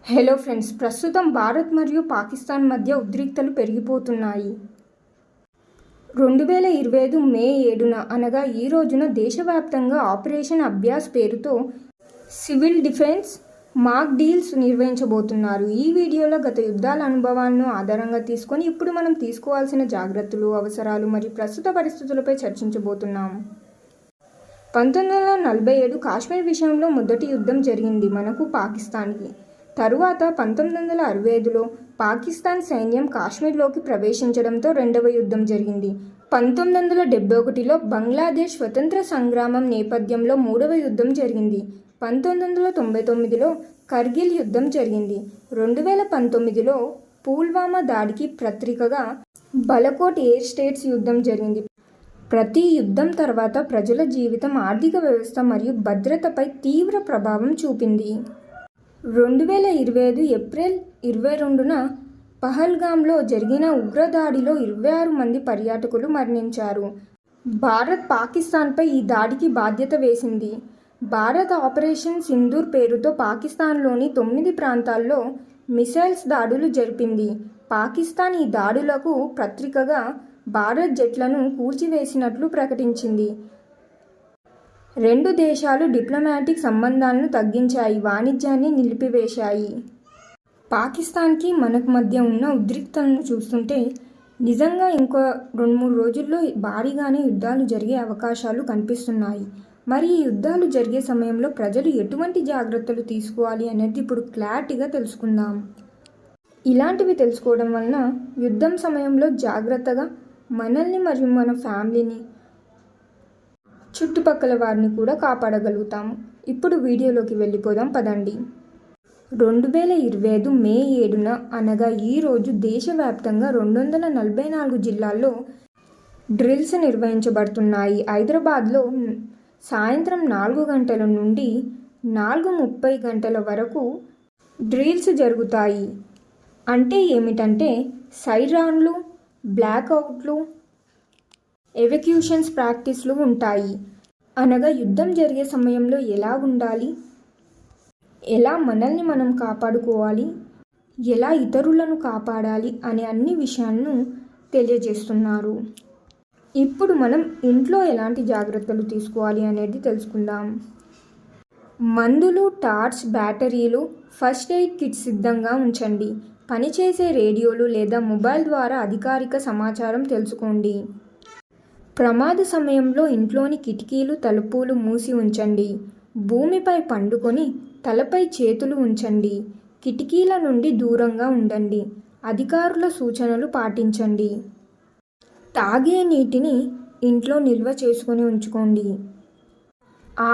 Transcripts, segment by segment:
Hello friends, ప్రస్తుతం భారత్ మరియు పాకిస్తాన్ మధ్య ఉద్రిక్తలు పెరిగిపోతున్నాయి. 2025 మే 7న అనగా ఈ రోజున దేశవ్యాప్తంగా ఆపరేషన్ అభ్యాస్ పేరుతో సివిల్ డిఫెన్స్ మాక్ డీల్స్ నిర్వహించబోతున్నారు. ఈ వీడియోలో గత యుద్ధాల అనుభవాలను ఆధారంగా తీసుకొని ఇప్పుడు మనం తీసుకోవాల్సిన జాగ్రత్తలు, అవసరాలు మరియు ప్రస్తుత పరిస్థితులపై చర్చించబోతున్నాం. 1947 కాశ్మీర్ విషయంలో మొదటి యుద్ధం జరిగింది మనకు పాకిస్తాన్కి. తరువాత 1965లో పాకిస్తాన్ సైన్యం కాశ్మీర్లోకి ప్రవేశించడంతో రెండవ యుద్ధం జరిగింది. 1971లో బంగ్లాదేశ్ స్వతంత్ర సంగ్రామం నేపథ్యంలో మూడవ యుద్ధం జరిగింది. 1999లో కార్గిల్ యుద్ధం జరిగింది. 2019లో పుల్వామా దాడికి ప్రతీకగా బాలాకోట్ ఎయిర్ స్ట్రైక్స్ యుద్ధం జరిగింది. ప్రతి యుద్ధం తర్వాత ప్రజల జీవితం, ఆర్థిక వ్యవస్థ మరియు భద్రతపై తీవ్ర ప్రభావం చూపింది. 2025 ఏప్రిల్ 22న పహల్గామ్లో జరిగిన ఉగ్రదాడిలో 26 మంది పర్యాటకులు మరణించారు. భారత్ పాకిస్తాన్పై ఈ దాడికి బాధ్యత వేసింది. భారత్ ఆపరేషన్ సింధూర్ పేరుతో పాకిస్తాన్లోని 9 ప్రాంతాల్లో మిసైల్స్ దాడులు జరిపింది. పాకిస్తాన్ ఈ దాడులకు ప్రతీకగా భారత్ జెట్లను కూల్చివేసినట్లు ప్రకటించింది. రెండు దేశాలు డిప్లొమాటిక్ సంబంధాలను తగ్గించాయి, వాణిజ్యాన్ని నిలిపివేశాయి. పాకిస్తాన్కి మనకు మధ్య ఉన్న ఉద్రిక్తలను చూస్తుంటే నిజంగా ఇంకో 2-3 రోజుల్లో భారీగానే యుద్ధాలు జరిగే అవకాశాలు కనిపిస్తున్నాయి. మరి ఈ యుద్ధాలు జరిగే సమయంలో ప్రజలు ఎటువంటి జాగ్రత్తలు తీసుకోవాలి అనేది ఇప్పుడు క్లారిటీగా తెలుసుకుందాం. ఇలాంటివి తెలుసుకోవడం వలన యుద్ధం సమయంలో జాగ్రత్తగా మనల్ని మరియు మన ఫ్యామిలీని, చుట్టుపక్కల వారిని కూడా కాపాడగలుగుతాము. ఇప్పుడు వీడియోలోకి వెళ్ళిపోదాం పదండి. 2025 మే 7న అనగా ఈ రోజు దేశవ్యాప్తంగా 244 జిల్లాల్లో డ్రిల్స్ నిర్వహించబడుతున్నాయి. హైదరాబాద్లో సాయంత్రం 4 గంటల నుండి 4:30 గంటల వరకు డ్రిల్స్ జరుగుతాయి. అంటే ఏమిటంటే సైరన్లు, బ్లాక్అవుట్లు, ఎవాక్యూషన్స్ ప్రాక్టీస్లు ఉంటాయి. అనగా యుద్ధం జరిగే సమయంలో ఎలా ఉండాలి, ఎలా మనల్ని మనం కాపాడుకోవాలి, ఎలా ఇతరులను కాపాడాలి అనే అన్ని విషయాలను తెలియజేస్తున్నారు. ఇప్పుడు మనం ఇంట్లో ఎలాంటి జాగ్రత్తలు తీసుకోవాలి అనేది తెలుసుకుందాం. మందులు, టార్చ్, బ్యాటరీలు, ఫస్ట్ ఎయిడ్ కిట్ సిద్ధంగా ఉంచండి. పనిచేసే రేడియోలు లేదా మొబైల్ ద్వారా అధికారిక సమాచారం తెలుసుకోండి. ప్రమాద సమయంలో ఇంట్లోని కిటికీలు, తలుపులు మూసి ఉంచండి. భూమిపై పండుకొని తలపై చేతులు ఉంచండి. కిటికీల నుండి దూరంగా ఉండండి. అధికారుల సూచనలు పాటించండి. తాగే నీటిని ఇంట్లో నిల్వ చేసుకొని ఉంచుకోండి.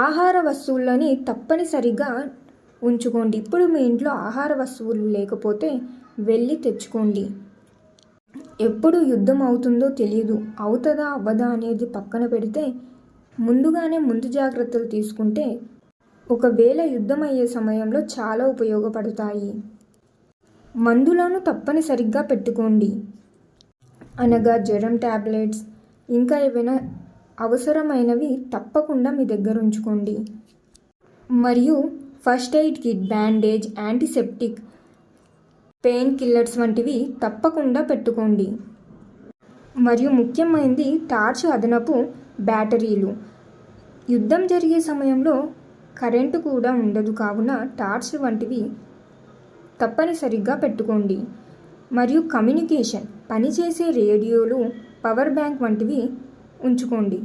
ఆహార వస్తువులని తప్పనిసరిగా ఉంచుకోండి. ఇప్పుడు మీ ఇంట్లో ఆహార వస్తువులు లేకపోతే వెళ్ళి తెచ్చుకోండి. ఎప్పుడు యుద్ధం అవుతుందో తెలియదు, అవుతుందా అవ్వదా అనేది పక్కన పెడితే ముందుగానే ముందు జాగ్రత్తలు తీసుకుంటే ఒకవేళ యుద్ధం అయ్యే సమయంలో చాలా ఉపయోగపడతాయి. మందులను తప్పనిసరిగా పెట్టుకోండి. అనగా జ్వరం టాబ్లెట్స్, ఇంకా ఏవైనా అవసరమైనవి తప్పకుండా మీ దగ్గర ఉంచుకోండి. మరియు first aid kit, bandage, antiseptic, pain killers వంటివి తప్పకుండా పెట్టుకోండి. మరియు ముఖ్యమైనది టార్చ్, అదనపు బ్యాటరీలు. యుద్ధం జరిగే సమయంలో కరెంటు కూడా ఉండదు కావున టార్చ్ వంటివి తప్పనిసరిగా పెట్టుకోండి. మరియు కమ్యూనికేషన్, పనిచేసే రేడియోలు, పవర్ బ్యాంక్ వంటివి ఉంచుకోండి.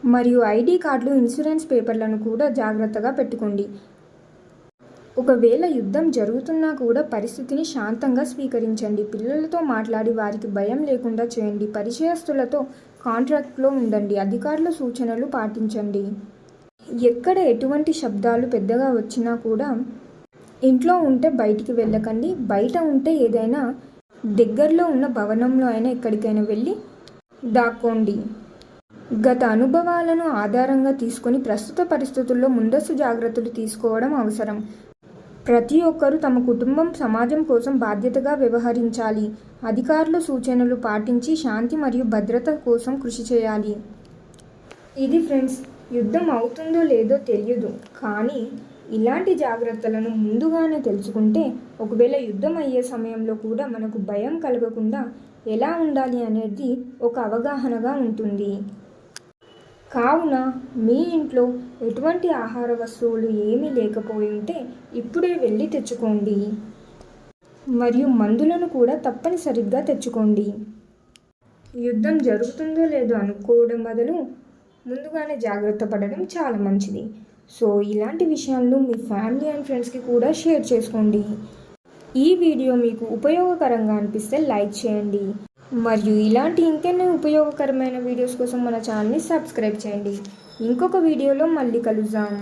మరియు ఐడి కార్డులు, ఇన్సూరెన్స్ పేపర్లను కూడా జాగ్రత్తగా పెట్టుకోండి. ఒకవేళ యుద్ధం జరుగుతున్నా కూడా పరిస్థితిని శాంతంగా స్వీకరించండి. పిల్లలతో మాట్లాడి వారికి భయం లేకుండా చేయండి. పరిచయస్తులతో కాంటాక్ట్లో ఉండండి. అధికారుల సూచనలు పాటించండి. ఎక్కడ ఎటువంటి శబ్దాలు పెద్దగా వచ్చినా కూడా ఇంట్లో ఉంటే బయటికి వెళ్ళకండి. బయట ఉంటే ఏదైనా దగ్గరలో ఉన్న భవనంలో అయినా ఎక్కడికైనా వెళ్ళి దాక్కోండి. గత అనుభవాలను ఆధారంగా తీసుకొని ప్రస్తుత పరిస్థితుల్లో ముందస్తు జాగ్రత్తలు తీసుకోవడం అవసరం. ప్రతి ఒక్కరూ తమ కుటుంబం, సమాజం కోసం బాధ్యతగా వ్యవహరించాలి. అధికారుల సూచనలు పాటించి శాంతి మరియు భద్రత కోసం కృషి చేయాలి. ఇది ఫ్రెండ్స్, యుద్ధం అవుతుందో లేదో తెలియదు, కానీ ఇలాంటి జాగ్రత్తలను ముందుగానే తెలుసుకుంటే ఒకవేళ యుద్ధం అయ్యే సమయంలో కూడా మనకు భయం కలగకుండా ఎలా ఉండాలి అనేది ఒక అవగాహనగా ఉంటుంది. కావున మీ ఇంట్లో ఎటువంటి ఆహార వస్తువులు ఏమీ లేకపోయి ఉంటే ఇప్పుడే వెళ్ళి తెచ్చుకోండి. మరియు మందులను కూడా తప్పనిసరిగా తెచ్చుకోండి. యుద్ధం జరుగుతుందో లేదో అనుకోవడం బదులు ముందుగానే జాగ్రత్త పడడం చాలా మంచిది. సో ఇలాంటి విషయాలను మీ ఫ్యామిలీ అండ్ ఫ్రెండ్స్కి కూడా షేర్ చేసుకోండి. ఈ వీడియో మీకు ఉపయోగకరంగా అనిపిస్తే లైక్ చేయండి. మరియు ఇలాంటి ఇంకెన్నో ఉపయోగకరమైన వీడియోస్ కోసం మన ఛానల్ని సబ్స్క్రైబ్ చేయండి. ఇంకొక వీడియోలో మళ్ళీ కలుద్దాం.